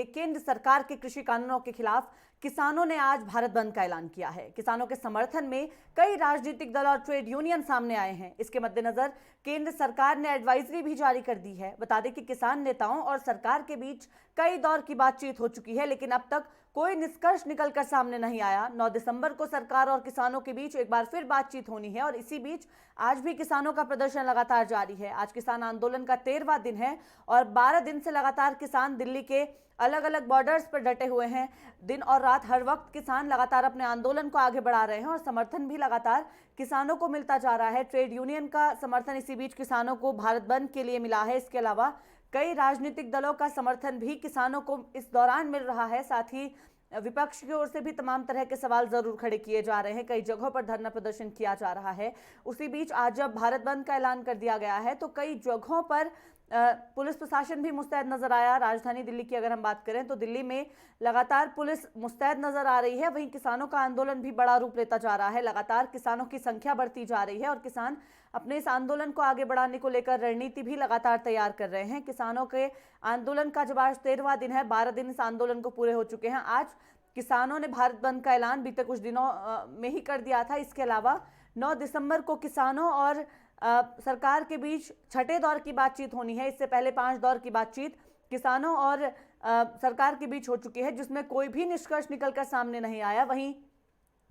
केंद्र सरकार के कृषि कानूनों के खिलाफ किसानों ने आज भारत बंद का ऐलान किया है। किसानों के समर्थन में कई राजनीतिक दल और ट्रेड यूनियन सामने आए हैं। इसके मद्देनजर केंद्र सरकार ने एडवाइजरी भी जारी कर दी है। बता दें कि किसान नेताओं और सरकार के बीच कई दौर की बातचीत हो चुकी है, लेकिन अब तक कोई निष्कर्ष निकलकर सामने नहीं आया। 9 दिसंबर को सरकार और किसानों के बीच एक बार फिर बातचीत होनी है और इसी बीच आज भी किसानों का प्रदर्शन लगातार जारी है। आज किसान आंदोलन का 13वां दिन है और 12 दिन से लगातार किसान दिल्ली के अलग अलग बॉर्डर्स पर डटे हुए हैं। दिन और रात हर वक्त किसान लगातार अपने आंदोलन को आगे बढ़ा रहे हैं और समर्थन भी लगातार किसानों को मिलता जा रहा है। ट्रेड यूनियन का समर्थन इसी बीच किसानों को भारत बंद के लिए मिला है। इसके अलावा कई राजनीतिक दलों का समर्थन भी किसानों को इस दौरान मिल रहा है। साथ ही विपक्ष की ओर से भी तमाम तरह के सवाल जरूर खड़े किए जा रहे हैं। कई जगहों पर धरना प्रदर्शन किया जा रहा है। उसी बीच आज जब भारत बंद का ऐलान कर दिया गया है तो कई जगहों पर पुलिस प्रशासन भी मुस्तैद नजर आया। राजधानी दिल्ली की अगर हम बात करें तो दिल्ली में लगातार पुलिस मुस्तैद नजर आ रही है। वहीं किसानों का आंदोलन भी बड़ा रूप लेता जा रहा है। लगातार किसानों की संख्या बढ़ती जा रही है और किसान अपने इस आंदोलन को आगे बढ़ाने को लेकर रणनीति भी लगातार तैयार कर रहे हैं। किसानों के आंदोलन का जब आज 13वां दिन है, 12 दिन इस आंदोलन को पूरे हो चुके हैं। आज किसानों ने भारत बंद का ऐलान बीते कुछ दिनों में ही कर दिया था। इसके अलावा 9 दिसंबर को किसानों और सरकार के बीच छठे दौर की बातचीत होनी है। इससे पहले 5 दौर की बातचीत किसानों और सरकार के बीच हो चुकी है, जिसमें कोई भी निष्कर्ष निकलकर सामने नहीं आया। वहीं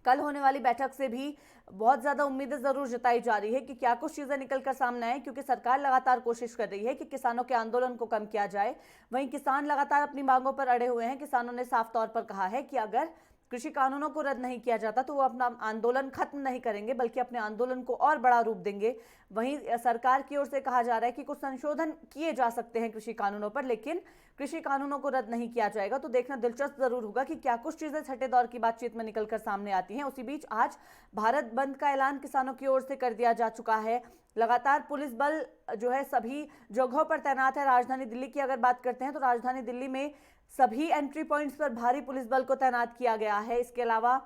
कल होने वाली बैठक से भी बहुत ज्यादा उम्मीदें जरूर जताई जा रही है कि क्या कुछ चीजें निकलकर सामने आए, क्योंकि सरकार लगातार कोशिश कर रही है कि किसानों के आंदोलन को कम किया जाए। वहीं किसान लगातार अपनी मांगों पर अड़े हुए हैं। किसानों ने साफ तौर पर कहा है कि अगर कृषि कानूनों को रद्द नहीं किया जाता तो वो अपना आंदोलन खत्म नहीं करेंगे, बल्कि अपने आंदोलन को और बड़ा रूप देंगे। वहीं सरकार की ओर से कहा जा रहा है कि कुछ संशोधन किए जा सकते हैं कृषि कानूनों पर, लेकिन कृषि कानूनों को रद्द नहीं किया जाएगा। तो देखना दिलचस्प जरूर होगा कि क्या कुछ चीजें छठे दौर की बातचीत में निकलकर सामने आती हैं। उसी बीच आज भारत बंद का ऐलान किसानों की ओर से कर दिया जा चुका है। लगातार पुलिस बल जो है सभी जगहों पर तैनात है। राजधानी दिल्ली की अगर बात करते हैं तो राजधानी दिल्ली में सभी एंट्री पॉइंट्स पर भारी पुलिस बल को तैनात किया गया है। इसके अलावा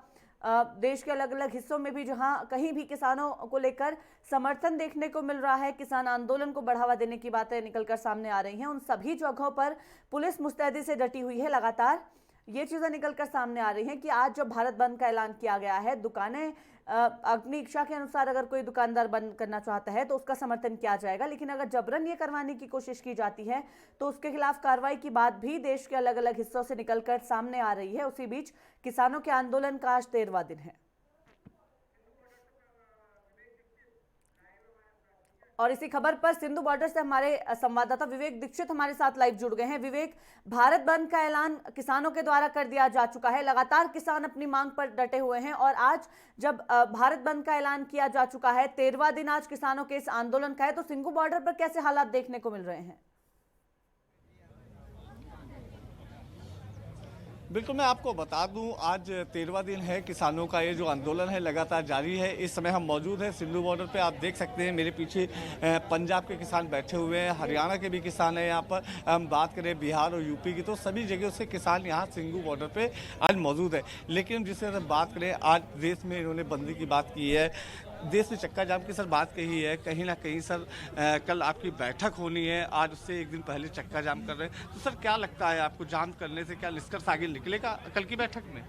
देश के अलग अलग हिस्सों में भी जहां कहीं भी किसानों को लेकर समर्थन देखने को मिल रहा है, किसान आंदोलन को बढ़ावा देने की बातें निकलकर सामने आ रही हैं, उन सभी जगहों पर पुलिस मुस्तैदी से डटी हुई है। लगातार ये चीजें निकलकर सामने आ रही हैं कि आज जब भारत बंद का ऐलान किया गया है, दुकानें अपनी इच्छा के अनुसार अगर कोई दुकानदार बंद करना चाहता है तो उसका समर्थन किया जाएगा, लेकिन अगर जबरन ये करवाने की कोशिश की जाती है तो उसके खिलाफ कार्रवाई की बात भी देश के अलग अलग हिस्सों से निकलकर सामने आ रही है। उसी बीच किसानों के आंदोलन का आज 13वां दिन है और इसी खबर पर सिंधु बॉर्डर से हमारे संवाददाता विवेक दीक्षित हमारे साथ लाइव जुड़ गए हैं। विवेक, भारत बंद का ऐलान किसानों के द्वारा कर दिया जा चुका है। लगातार किसान अपनी मांग पर डटे हुए हैं और आज जब भारत बंद का ऐलान किया जा चुका है, 13वां दिन आज किसानों के इस आंदोलन का है, तो सिंधु बॉर्डर पर कैसे हालात देखने को मिल रहे हैं? बिल्कुल, मैं आपको बता दूं, आज 13वां दिन है किसानों का ये जो आंदोलन है लगातार जारी है। इस समय हम मौजूद हैं सिंधु बॉर्डर पे। आप देख सकते हैं मेरे पीछे पंजाब के किसान बैठे हुए हैं, हरियाणा के भी किसान हैं यहाँ पर। हम बात करें बिहार और यूपी की तो सभी जगह से किसान यहाँ सिंधु बॉर्डर पे आज मौजूद है। लेकिन जिस तरह बात करें, आज देश में इन्होंने बंदी की बात की है, देश में चक्का जाम की सर बात कही है। कहीं ना कहीं सर कल आपकी बैठक होनी है, आज उससे एक दिन पहले चक्का जाम कर रहे हैं। तो सर क्या लगता है आपको, जाम करने से क्या निष्कर्ष आगे निकलेगा कल की बैठक में?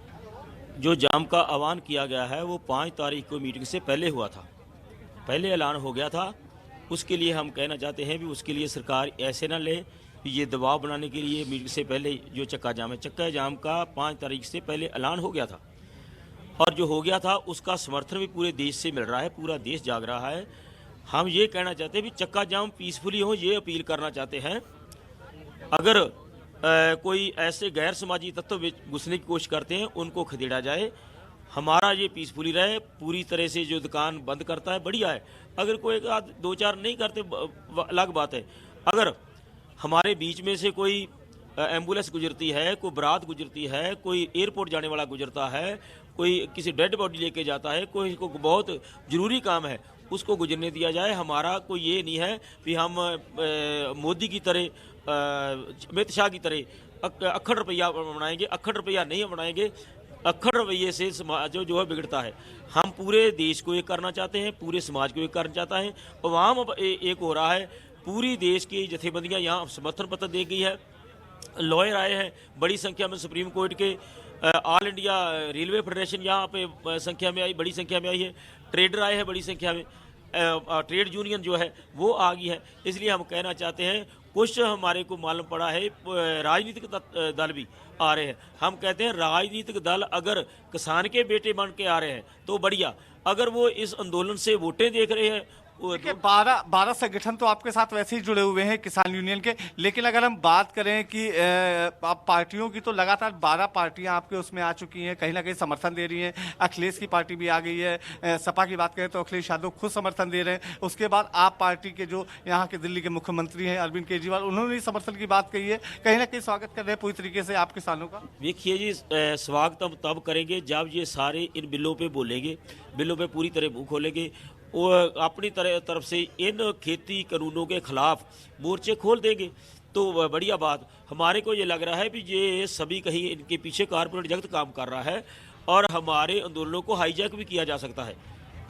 जो जाम का आह्वान किया गया है वो 5 तारीख को मीटिंग से पहले हुआ था, पहले ऐलान हो गया था। उसके लिए हम कहना चाहते हैं भी उसके लिए सरकार ऐसे ना ले, ये दबाव बनाने के लिए मीटिंग से पहले जो चक्का जाम है, चक्का जाम का 5 तारीख से पहले ऐलान हो गया था और जो हो गया था उसका समर्थन भी पूरे देश से मिल रहा है, पूरा देश जाग रहा है। हम ये कहना चाहते हैं भी चक्का जाम पीसफुली हो, ये अपील करना चाहते हैं। अगर कोई ऐसे गैर समाजी तत्व घुसने की कोशिश करते हैं उनको खदेड़ा जाए। हमारा ये पीसफुली रहे, पूरी तरह से जो दुकान बंद करता है बढ़िया है, अगर कोई 2-4 नहीं करते अलग बात है। अगर हमारे बीच में से कोई एम्बुलेंस गुजरती है, कोई बारात गुजरती है, कोई एयरपोर्ट जाने वाला गुजरता है, कोई किसी डेड बॉडी लेके जाता है, कोई को बहुत ज़रूरी काम है, उसको गुजरने दिया जाए। हमारा कोई ये नहीं है कि हम मोदी की तरह, अमित शाह की तरह अक्खड़ रुपया बनाएंगे। अक्खड़ रुपया नहीं बनाएंगे, अक्खड़ रवैये से समाज जो है बिगड़ता है। हम पूरे देश को एक करना चाहते हैं, पूरे समाज को एक करना चाहता है। अवाम अब एक हो रहा है, पूरी देश की जथेबंदियाँ यहाँ समर्थन पत्र दे गई है, लॉयर आए हैं बड़ी संख्या में, सुप्रीम कोर्ट के, ऑल इंडिया रेलवे फेडरेशन यहाँ पे संख्या में आई, बड़ी संख्या में आई है, ट्रेडर आए हैं बड़ी संख्या में, ट्रेड यूनियन जो है वो आ गई है। इसलिए हम कहना चाहते हैं, कुछ हमारे को मालूम पड़ा है राजनीतिक दल भी आ रहे हैं। हम कहते हैं राजनीतिक दल अगर किसान के बेटे बन के आ रहे हैं तो बढ़िया, अगर वो इस आंदोलन से वोटें देख रहे हैं। देखिए 12 संगठन तो आपके साथ वैसे ही जुड़े हुए हैं किसान यूनियन के, लेकिन अगर हम बात करें कि पार्टियों की, तो लगातार 12 पार्टियां आपके उसमें आ चुकी हैं, कहीं ना कहीं समर्थन दे रही हैं। अखिलेश की पार्टी भी आ गई है, सपा की बात करें तो अखिलेश यादव खुद समर्थन दे रहे हैं। उसके बाद आप पार्टी के जो यहाँ के दिल्ली के मुख्यमंत्री हैं अरविंद केजरीवाल, उन्होंने समर्थन की बात कही है, कहीं ना कहीं स्वागत कर रहे हैं पूरी तरीके से आप किसानों का। देखिए जी, स्वागत हम तब करेंगे जब ये सारे इन बिलों पे बोलेंगे, बिलों पे पूरी तरह मुंह खोलेंगे, वो अपनी तरफ से इन खेती कानूनों के खिलाफ मोर्चे खोल देंगे तो बढ़िया बात। हमारे को ये लग रहा है कि ये सभी कहीं इनके पीछे कारपोरेट जगत काम कर रहा है और हमारे आंदोलनों को हाईजैक भी किया जा सकता है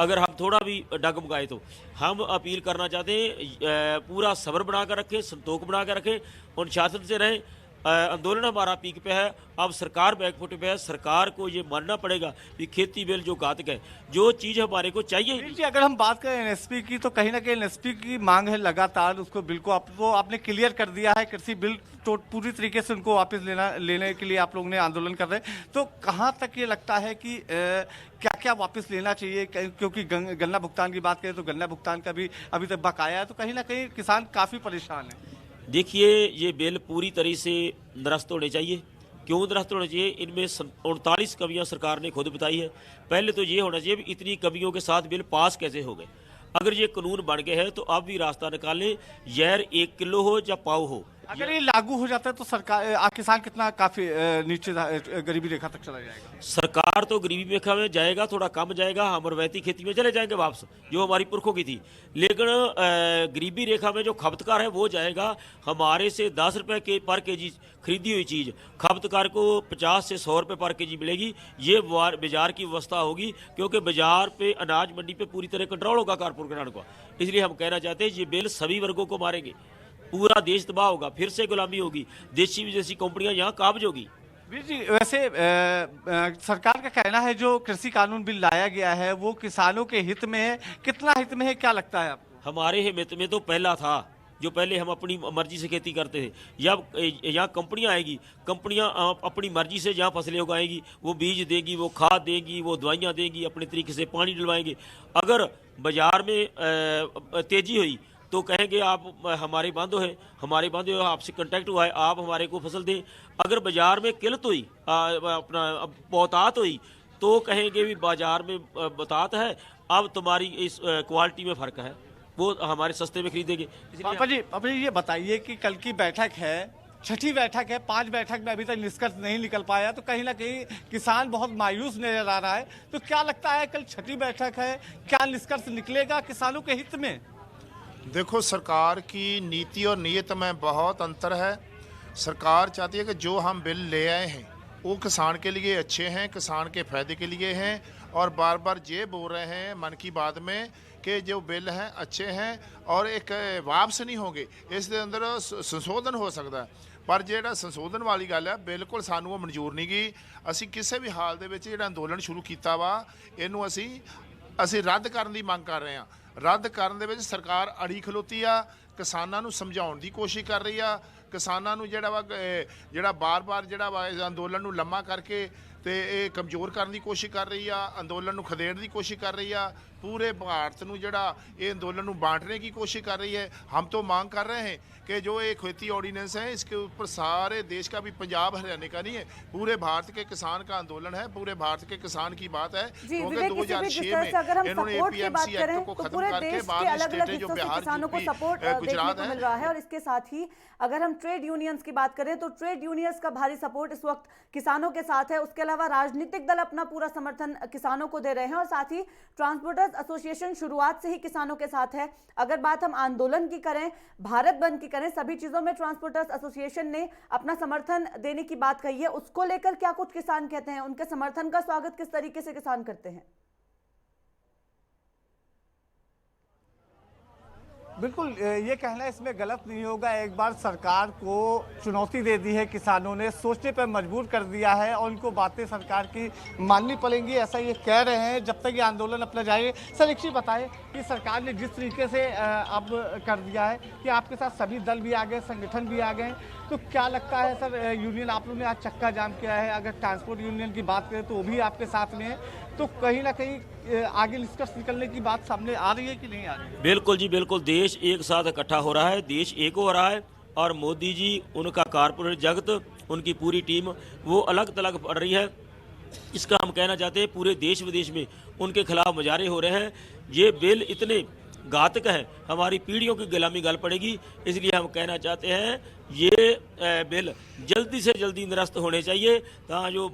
अगर हम थोड़ा भी डगमगाए। तो हम अपील करना चाहते हैं, पूरा सब्र बना कर रखें, संतोख बना कर रखें, अनुशासन से रहें। आंदोलन हमारा पीक पे है, अब सरकार बैकफुट पे है। सरकार को ये मानना पड़ेगा कि खेती बिल जो घातक है, जो चीज़ हमारे को चाहिए। जी, अगर हम बात करें एनएसपी की, तो कहीं ना कहीं एनएसपी की मांग है लगातार, उसको बिल को आपने क्लियर कर दिया है। कृषि बिल तो पूरी तरीके से उनको वापस लेने के लिए आप लोग ने आंदोलन कर रहे हैं, तो कहाँ तक ये लगता है कि क्या क्या वापस लेना चाहिए? क्योंकि गन्ना भुगतान की बात करें तो गन्ना भुगतान का भी अभी तक बकाया है, तो कहीं ना कहीं किसान काफ़ी परेशान है। देखिए, ये बिल पूरी तरह से निरस्त होने चाहिए। क्यों निरस्त होना चाहिए? इनमें 39 कमियां सरकार ने खुद बताई है। पहले तो ये होना चाहिए भी इतनी कमियों के साथ बिल पास कैसे हो गए। अगर ये कानून बन गए हैं तो आप भी रास्ता निकालें, जहर 1 किलो हो या पाव हो। अगर ये लागू हो जाता है तो सरकार किसान कितना काफी नीचे गरीबी रेखा तक चला जाएगा। सरकार तो गरीबी रेखा में जाएगा, थोड़ा कम जाएगा, हम रवायती खेती में चले जाएंगे वापस, जो हमारी पुरखों की थी। लेकिन गरीबी रेखा में जो खपतकार है वो जाएगा। हमारे से 10 रुपए के पर केजी खरीदी हुई चीज़ खपतकार को 50 से 100 रुपये पर केजी मिलेगी। ये बाजार की व्यवस्था होगी, क्योंकि बाजार पे अनाज मंडी पे पूरी तरह कंट्रोल होगा कारपोरेट का। इसलिए हम कहना चाहते हैं ये बिल सभी वर्गों को मारेंगे, पूरा देश तबाह होगा, फिर से गुलामी होगी, देशी विदेशी कंपनियां यहाँ काबज होगी। वीर जी, वैसे सरकार का कहना है जो कृषि कानून बिल लाया गया है वो किसानों के हित में है, कितना हित में है, क्या लगता है आपको? हमारे हित में तो पहला था, जो पहले हम अपनी मर्जी से खेती करते थे। जब यहाँ कंपनियां आएगी, कंपनियां अपनी मर्जी से जहाँ फसलें उगाएंगी, वो बीज देगी, वो खाद देगी, वो दवाइयाँ देगी, अपने तरीके से पानी डलवाएंगे। अगर बाजार में तेजी हुई तो कहेंगे आप हमारे बांधो है, हमारे बांधो है, आपसे कांटेक्ट हुआ है, आप हमारे को फसल दें। अगर बाजार में किल्लत हुई, अपना बहुतात हुई, तो कहेंगे भी बाजार में बहुतात है, अब तुम्हारी इस क्वालिटी में फ़र्क है, वो हमारे सस्ते में खरीदेंगे। पापा जी ये बताइए कि कल की बैठक है, छठी बैठक है, 5 बैठक में अभी तक निष्कर्ष नहीं निकल पाया, तो कहीं ना कहीं किसान बहुत मायूस नजर आ रहा है। तो क्या लगता है कल छठी बैठक है, क्या निष्कर्ष निकलेगा किसानों के हित में? देखो, सरकार की नीति और नीयत में बहुत अंतर है। सरकार चाहती है कि जो हम बिल ले आए हैं वो किसान के लिए अच्छे हैं, किसान के फायदे के लिए हैं, और बार बार ये बोल रहे हैं मन की बात में कि जो बिल हैं अच्छे हैं और एक वापस नहीं होंगे, इसके अंदर संशोधन हो सकता है। पर ਜਿਹੜਾ ਸੰਸ਼ੋਧਨ ਵਾਲੀ ਗੱਲ ਹੈ ਬਿਲਕੁਲ ਸਾਨੂੰ ਉਹ ਮਨਜ਼ੂਰ ਨਹੀਂ ਗਈ। ਅਸੀਂ ਕਿਸੇ ਵੀ ਹਾਲ ਦੇ ਵਿੱਚ ਜਿਹੜਾ ਅੰਦੋਲਨ ਸ਼ੁਰੂ ਕੀਤਾ ਵਾ ਇਹਨੂੰ ਅਸੀਂ ਰੱਦ ਕਰਨ ਦੀ ਮੰਗ ਕਰ ਰਹੇ ਹਾਂ। ਰੱਦ ਕਰਨ ਦੇ ਵਿੱਚ ਸਰਕਾਰ ਅੜੀ ਖਲੋਤੀ ਆ, ਕਿਸਾਨਾਂ ਨੂੰ ਸਮਝਾਉਣ ਦੀ ਕੋਸ਼ਿਸ਼ ਕਰ ਰਹੀ ਆ, ਕਿਸਾਨਾਂ ਨੂੰ ਜਿਹੜਾ ਬਾਰ-ਬਾਰ ਜਿਹੜਾ ਵਾ ਇਸ ਅੰਦੋਲਨ ਨੂੰ ਲੰਮਾ ਕਰਕੇ ਤੇ ਇਹ ਕਮਜ਼ੋਰ ਕਰਨ ਦੀ ਕੋਸ਼ਿਸ਼ ਕਰ ਰਹੀ ਆ, ਅੰਦੋਲਨ ਨੂੰ ਖਦੇੜਨ ਦੀ ਕੋਸ਼ਿਸ਼ ਕਰ ਰਹੀ ਆ, पूरे भारत ਨੂੰ ਜਿਹੜਾ ਇਹ अंदोलन ਨੂੰ बांटने की कोशिश कर रही है। हम तो मांग कर रहे हैं कि जो ये खेती ऑर्डिनेंस है इसके ऊपर सारे देश का भी, पंजाब हरियाणा का नहीं है, पूरे भारत के किसान का आंदोलन है, पूरे भारत के किसान की बात है। क्योंकि 2006 में इन्होंने एपीएमसी एक्ट को खत्म करके बाद स्टेटें जो बिहार, यूपी, गुजरात मिल रहा है। और इसके साथ ही अगर हम ट्रेड यूनियंस की बात करें तो ट्रेड यूनियंस का भारी सपोर्ट इस वक्त किसानों के साथ है। उसके अलावा राजनीतिक दल अपना पूरा समर्थन किसानों को दे रहे हैं और साथ ही ट्रांसपोर्टर्स एसोसिएशन शुरुआत से ही किसानों के साथ है। अगर बात हम आंदोलन की करें, भारत बंद की करें, सभी चीजों में ट्रांसपोर्टर्स एसोसिएशन ने अपना समर्थन देने की बात कही है। उसको लेकर क्या कुछ किसान कहते हैं, उनके समर्थन का स्वागत किस तरीके से किसान करते हैं? बिल्कुल ये कहना इसमें गलत नहीं होगा। एक बार सरकार को चुनौती दे दी है, किसानों ने सोचने पर मजबूर कर दिया है और उनको बातें सरकार की माननी पड़ेंगी, ऐसा ये कह रहे हैं जब तक ये आंदोलन अपना जाए। सर एक चीज़ बताएं कि सरकार ने जिस तरीके से अब कर दिया है कि आपके साथ सभी दल भी आ गए, संगठन भी आ गए, तो क्या लगता है सर, यूनियन आप लोगों ने आज चक्का जाम किया है, अगर ट्रांसपोर्ट यूनियन की बात करें तो वो भी आपके साथ में है, तो कहीं ना कहीं आगे निष्कर्ष निकलने की बात सामने आ रही है कि नहीं आ रही है? बिल्कुल जी बिल्कुल, देश एक साथ इकट्ठा हो रहा है, देश एक हो रहा है और मोदी जी, उनका कारपोरेट जगत, उनकी पूरी टीम वो अलग थलग पड़ रही है। इसका हम कहना चाहते हैं पूरे देश विदेश में उनके खिलाफ मुजाहरे हो रहे हैं। ये बिल इतने घातक है, हमारी पीढ़ियों की गुलामी गल पड़ेगी, इसलिए हम कहना चाहते हैं ये बिल जल्दी से जल्दी निरस्त होने चाहिए ताकि जो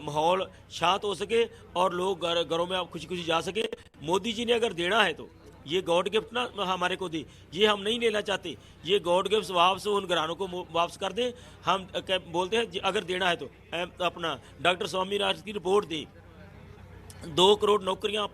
माहौल शांत हो सके और लोग घरों में आप खुशी खुशी जा सके। मोदी जी ने अगर देना है तो ये गॉड गिफ्ट ना हमारे को दे, ये हम नहीं लेना चाहते, ये गॉड गिफ्ट वापस उन घरानों को वापस कर दें। हम बोलते हैं अगर देना है तो अपना डॉक्टर स्वामीनाथन की रिपोर्ट दे, 2 करोड़ नौकरियां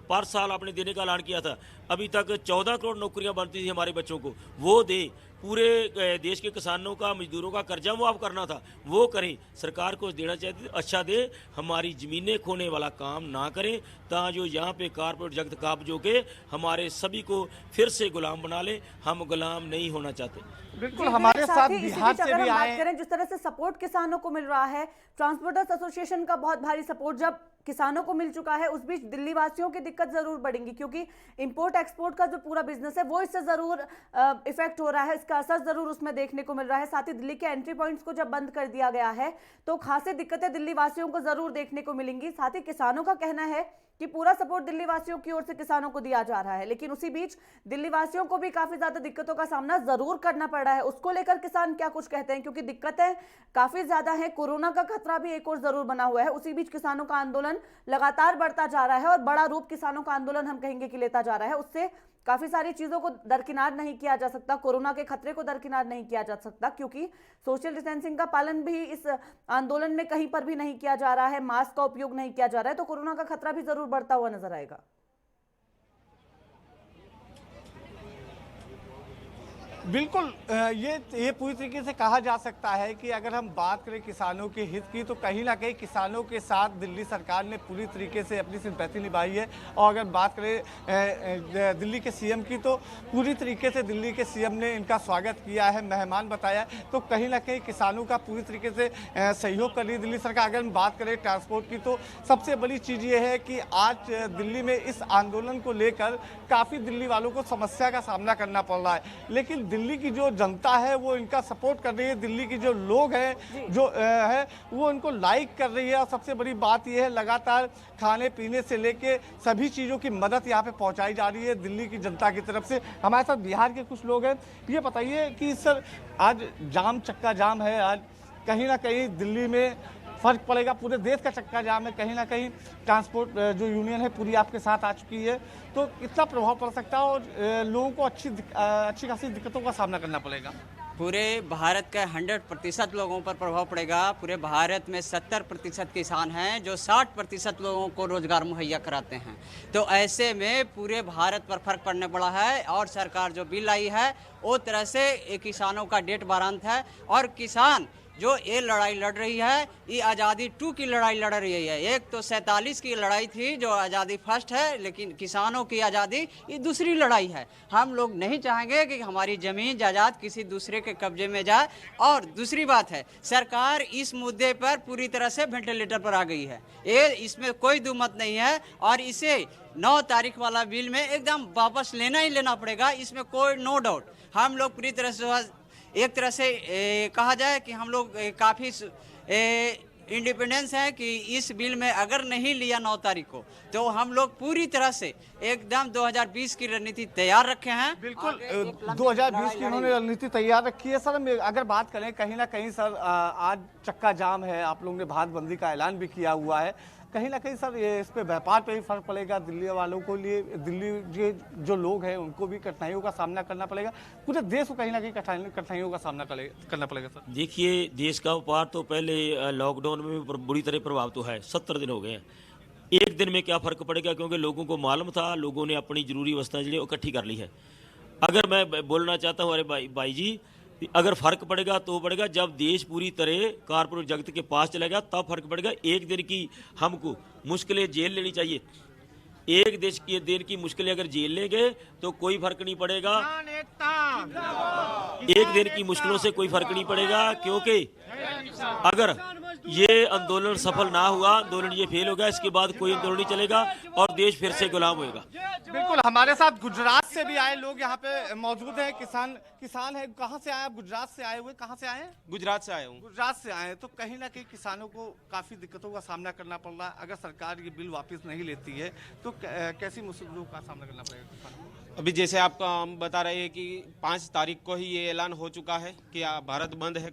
पर साल आपने देने का ऐलान किया था, अभी तक 14 करोड़ नौकरियां बनती थी हमारे बच्चों को, वो दे। पूरे देश के किसानों का, मजदूरों का कर्जा मुआफ करना था, वो करें। सरकार को देना चाहिए अच्छा दे, हमारी ज़मीनें खोने वाला काम ना करें ताकि जो यहाँ पे कारपोरेट जगत काबजों के हमारे सभी को फिर से गुलाम बना ले। हम गुलाम नहीं होना चाहते। बिल्कुल जी, हमारे मेरे साथ साथी, इसी बिहार बीच से अगर भी हम बात आए। करें जिस तरह से सपोर्ट किसानों को मिल रहा है, ट्रांसपोर्टर्स एसोसिएशन का बहुत भारी सपोर्ट जब किसानों को मिल चुका है, उस बीच दिल्ली वासियों की दिक्कत जरूर बढ़ेगी क्योंकि इंपोर्ट एक्सपोर्ट का जो पूरा बिजनेस है वो इससे जरूर इफेक्ट हो रहा है, इसका असर जरूर उसमें देखने को मिल रहा है। साथ ही दिल्ली के एंट्री पॉइंट्स को जब बंद कर दिया गया है तो खासी दिक्कतें दिल्ली वासियों को जरूर देखने को मिलेंगी। साथ ही किसानों का कहना है कि पूरा सपोर्ट दिल्ली वासियों की ओर से किसानों को दिया जा रहा है, लेकिन उसी बीच दिल्ली वासियों को भी काफी ज्यादा दिक्कतों का सामना जरूर करना पड़ रहा है। उसको लेकर किसान क्या कुछ कहते हैं, क्योंकि दिक्कतें काफी ज्यादा हैं, कोरोना का खतरा भी एक और जरूर बना हुआ है। उसी बीच किसानों का आंदोलन लगातार बढ़ता जा रहा है और बड़ा रूप किसानों का आंदोलन हम कहेंगे कि लेता जा रहा है। उससे काफी सारी चीजों को दरकिनार नहीं किया जा सकता, कोरोना के खतरे को दरकिनार नहीं किया जा सकता क्योंकि सोशल डिस्टेंसिंग का पालन भी इस आंदोलन में कहीं पर भी नहीं किया जा रहा है, मास्क का उपयोग नहीं किया जा रहा है, तो कोरोना का खतरा भी जरूर बढ़ता हुआ नजर आएगा। बिल्कुल ये पूरी तरीके से कहा जा सकता है कि अगर हम बात करें किसानों के हित की तो कहीं ना कहीं किसानों के साथ दिल्ली सरकार ने पूरी तरीके से अपनी सिंपैथी निभाई है। और अगर बात करें दिल्ली के सीएम की तो पूरी तरीके से दिल्ली के सीएम ने इनका स्वागत किया है, मेहमान बताया, तो कहीं ना कहीं किसानों का पूरी तरीके से सहयोग कर रही है दिल्ली सरकार। अगर हम बात करें ट्रांसपोर्ट की तो सबसे बड़ी चीज़ ये है कि आज दिल्ली में इस आंदोलन को लेकर काफ़ी दिल्ली वालों को समस्या का सामना करना पड़ रहा है, लेकिन दिल्ली की जो जनता है वो इनका सपोर्ट कर रही है, दिल्ली की जो लोग हैं जो है वो इनको लाइक कर रही है। और सबसे बड़ी बात यह है लगातार खाने पीने से लेके सभी चीज़ों की मदद यहाँ पे पहुँचाई जा रही है दिल्ली की जनता की तरफ से। हमारे साथ बिहार के कुछ लोग हैं, ये बताइए कि सर आज जाम चक्का जाम है, आज कहीं ना कहीं दिल्ली में फर्क पड़ेगा, पूरे देश का चक्का जाम है, कहीं ना कहीं ट्रांसपोर्ट जो यूनियन है पूरी आपके साथ आ चुकी है, तो कितना प्रभाव पड़ सकता है और लोगों को अच्छी खासी दिक्कतों का सामना करना पड़ेगा? पूरे भारत के 100% लोगों पर प्रभाव पड़ेगा। पूरे भारत में 70% किसान हैं जो 60% लोगों को रोजगार मुहैया कराते हैं, तो ऐसे में पूरे भारत पर फर्क पड़ने वाला है। और सरकार जो बिल आई है वो तरह से किसानों का डेट बारांत है और किसान जो ये लड़ाई लड़ रही है ये आज़ादी 2 की लड़ाई लड़ रही है। एक तो 47 की लड़ाई थी जो आज़ादी फर्स्ट है, लेकिन किसानों की आज़ादी ये दूसरी लड़ाई है। हम लोग नहीं चाहेंगे कि हमारी ज़मीन जायदाद किसी दूसरे के कब्जे में जाए। और दूसरी बात है सरकार इस मुद्दे पर पूरी तरह से वेंटिलेटर पर आ गई है, ये इसमें कोई दुमत नहीं है। और इसे 9 तारीख वाला बिल में एकदम वापस लेना ही लेना पड़ेगा, इसमें कोई नो डाउट। हम लोग पूरी तरह से एक तरह से कहा जाए कि हम लोग काफ़ी इंडिपेंडेंस है कि इस बिल में अगर नहीं लिया 9 तारीख को तो हम लोग पूरी तरह से एकदम 2020 की रणनीति तैयार रखे हैं। बिल्कुल 2020 की उन्होंने रणनीति तैयार रखी है। सर अगर बात करें कहीं ना कहीं सर आज चक्का जाम है, आप लोगों ने भारत बंदी का ऐलान भी किया हुआ है, कहीं ना कहीं सर ये इस पे व्यापार पे भी फर्क पड़ेगा, दिल्ली वालों को लिए दिल्ली के जो लोग हैं उनको भी कठिनाइयों का सामना करना पड़ेगा, पूरे देश को कहीं ना कहीं कठिनाइयों का सामना करना पड़ेगा। सर देखिए देश का व्यापार तो पहले लॉकडाउन में भी बुरी तरह प्रभावित तो है, 70 दिन हो गए हैं। एक दिन में क्या फ़र्क पड़ेगा, क्योंकि लोगों को मालूम था, लोगों ने अपनी जरूरी वस्तुएं जो इकट्ठी कर ली है। अगर मैं बोलना चाहता हूँ, अरे भाई जी, अगर फर्क पड़ेगा तो पड़ेगा जब देश पूरी तरह कारपोरेट जगत के पास चलेगा, तब फर्क पड़ेगा। एक दिन की हमको मुश्किलें झेल लेनी चाहिए। एक देश की दिन की मुश्किलें अगर झेल लेंगे तो कोई फर्क नहीं पड़ेगा। एक दिन की मुश्किलों से कोई फर्क नहीं पड़ेगा, क्योंकि अगर ये आंदोलन सफल ना हुआ, आंदोलन ये फेल हो गया, इसके बाद कोई आंदोलन नहीं चलेगा और देश फिर से गुलाम होएगा। बिल्कुल, हमारे साथ गुजरात से भी आए लोग यहाँ पे मौजूद हैं। किसान है। कहाँ से आए आप? गुजरात से आए हुए। कहाँ से आए हैं? गुजरात से आया हूँ। गुजरात से आए हैं, तो कहीं ना कहीं किसानों को काफी दिक्कतों का सामना करना पड़ रहा है। अगर सरकार ये बिल वापस नहीं लेती है तो कैसी मुश्किलों का सामना करना पड़ेगा किसानों को? अभी जैसे आपको हम बता रहे हैं कि 5 तारीख को ही ये ऐलान हो चुका है कि भारत बंद है।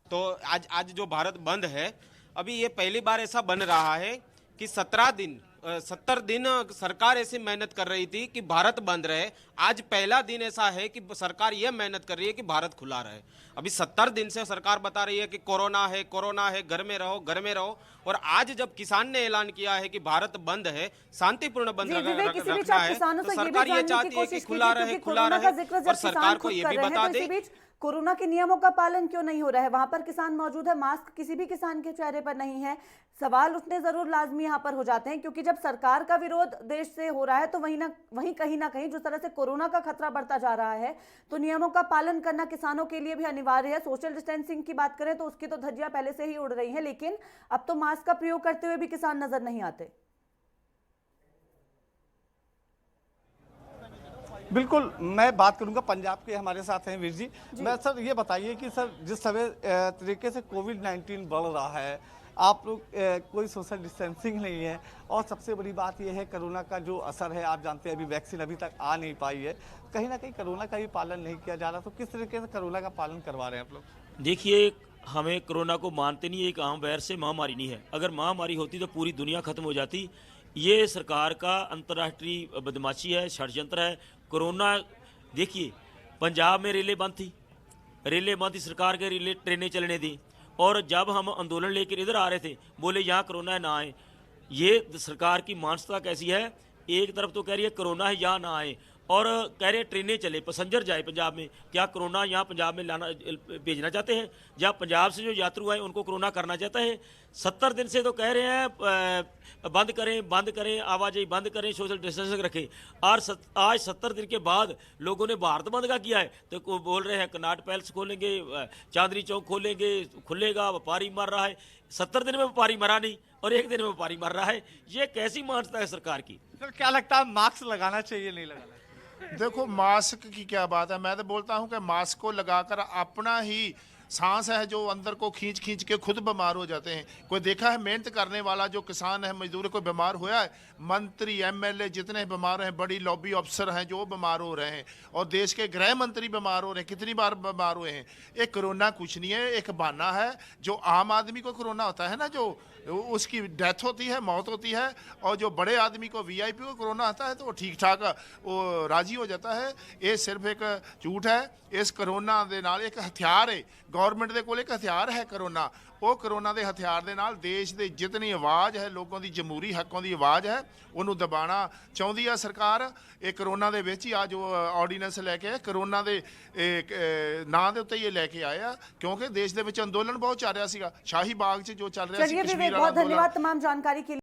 तो आज जो भारत बंद है, अभी ये पहली बार ऐसा बन रहा है कि 70 दिन सरकार ऐसी मेहनत कर रही थी कि भारत बंद रहे। आज पहला दिन ऐसा है कि सरकार यह मेहनत कर रही है कि भारत खुला रहे। अभी 70 दिन से सरकार बता रही है कि कोरोना है, घर में रहो। और आज जब किसान ने ऐलान किया है कि भारत बंद है, शांतिपूर्ण बंद रखना है, तो सरकार ये चाहती है कि खुला रहे। और सरकार को ये भी बता दे, कोरोना के नियमों का पालन क्यों नहीं हो रहा है? वहां पर किसान मौजूद है, मास्क किसी भी किसान के चेहरे पर नहीं है। सवाल उठने जरूर लाजमी यहाँ पर हो जाते हैं, क्योंकि जब सरकार का विरोध देश से हो रहा है तो वहीं कहीं ना कहीं जिस तरह से कोरोना का खतरा बढ़ता जा रहा है, तो नियमों का पालन करना किसानों के लिए भी अनिवार्य है। सोशल डिस्टेंसिंग की बात करें तो उसकी तो धज्जियां पहले से ही उड़ रही है, लेकिन अब तो मास्क का प्रयोग करते हुए भी किसान नजर नहीं आते। बिल्कुल, मैं बात करूंगा। पंजाब के हमारे साथ हैं वीर जी। मैं सर ये बताइए कि सर जिस समय तरीके से कोविड-19 बढ़ रहा है, आप लोग कोई सोशल डिस्टेंसिंग नहीं है, और सबसे बड़ी बात यह है कोरोना का जो असर है, आप जानते हैं अभी वैक्सीन अभी तक आ नहीं पाई है, कहीं ना कहीं कोरोना का भी पालन नहीं किया जा रहा, तो किस तरीके से कोरोना का पालन करवा रहे हैं आप लोग? देखिए, हमें कोरोना को मानते नहीं, एक आम वायरस से महामारी नहीं है। अगर महामारी होती तो पूरी दुनिया खत्म हो जाती। ये सरकार का अंतर्राष्ट्रीय बदमाशी है, षड्यंत्र है। कोरोना, देखिए पंजाब में रेलें बंद थी, सरकार के रेलें ट्रेनें चलने दी, और जब हम आंदोलन लेकर इधर आ रहे थे, बोले यहाँ कोरोना है, ना आए। ये सरकार की मानसिकता कैसी है? एक तरफ तो कह रही है कोरोना है, यहाँ ना आए, और कह रहे हैं ट्रेनें चले, पैसेंजर जाए पंजाब में। क्या कोरोना यहाँ पंजाब में लाना भेजना चाहते हैं? जब पंजाब से जो यात्रु आए उनको कोरोना करना चाहता है? 70 दिन से तो कह रहे हैं बंद करें, आवाजाही बंद करें, सोशल डिस्टेंसिंग रखें, और आज 70 दिन के बाद लोगों ने भारत बंद का किया है, तो बोल रहे हैं कनाट पैलेस खोलेंगे, चांदनी चौक खोलेंगे, खुलेगा, व्यापारी मर रहा है। 70 दिन में व्यापारी मरा नहीं और एक दिन में व्यापारी मर रहा है। ये कैसी मानसिकता है सरकार की? सर क्या लगता है, मास्क लगाना चाहिए, नहीं लगाना? देखो, मास्क की क्या बात है। मैं तो बोलता हूं कि मास्क को लगाकर अपना ही सांस है जो अंदर को खींच के खुद बीमार हो जाते हैं। कोई देखा है मेहनत करने वाला जो किसान है, मजदूर, कोई बीमार हुआ है? मंत्री, एमएलए जितने बीमार हैं, बड़ी लॉबी अफसर हैं जो बीमार हो रहे हैं, और देश के गृह मंत्री बीमार हो रहे हैं। कितनी बार बीमार हुए हैं? एक कोरोना कुछ नहीं है, एक बहाना है। जो आम आदमी को कोरोना होता है ना, जो उसकी डेथ होती है, मौत होती है, और जो बड़े आदमी को, वीआईपी को कोरोना आता है तो वो ठीक ठाक वो राजी हो जाता है। ये सिर्फ एक झूठ है। इस कोरोना दे नाल एक हथियार है, गवर्नमेंट दे कोल एक हथियार है कोरोना। वो कोरोना के हथियार दे नाल देश दे जितनी आवाज़ है, लोगों की जमहूरी हकों की आवाज़ है, उन्होंने दबाना चाहती है सरकार। ये कोरोना दे विच ही आज जो ऑर्डीनेंस लैके आए, कोरोना दे नां दे उत्ते ये लैके आया, क्योंकि देश दे विच अंदोलन बहुत चल रहा सीगा। शाही बाग 'च जो चल रहा सी, चलिए कश्मीर विवेक, वाला बहुत अंदोलन। धन्यवाद तमाम जानकारी के लिए।